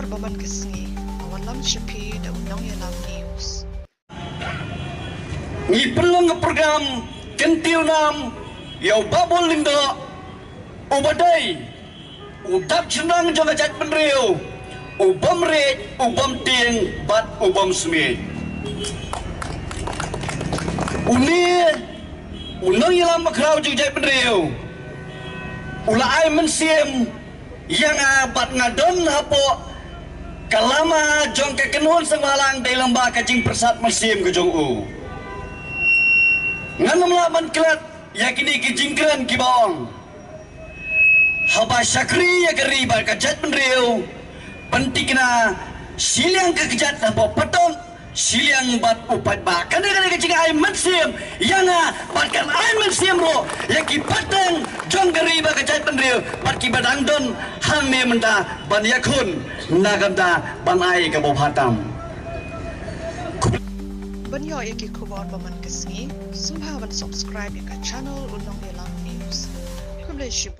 kumar baman kesngi awan lam shepi da undang ya lam news Ngi perlu program kentiu nam yau babol lindo ubadai udap senang jangan cat penriu ubam red ubam ting bat ubam smi uni unang yalam makrau jangan cat penriu ula ai mensim yang abat ngadon hapo kalama jong kekenun semalang dari lembah kajing persat mesim ke jong u nganam laman kelat yakini kejingkran kibaong haba syakri ya keri bal kajat penriu pentikna siliang kekejat hapo petong siliang bat upat ba kana kajing ai mesim yang batkan ai mesim ro yaki patang jong keri bal kajat penriu pat kibadang don hang me menta ban yakun nagamda ban ai ka bobatam banyo yaki kumar baman kesngi sumha ban subscribe ya ka channel undang ya lam news kumle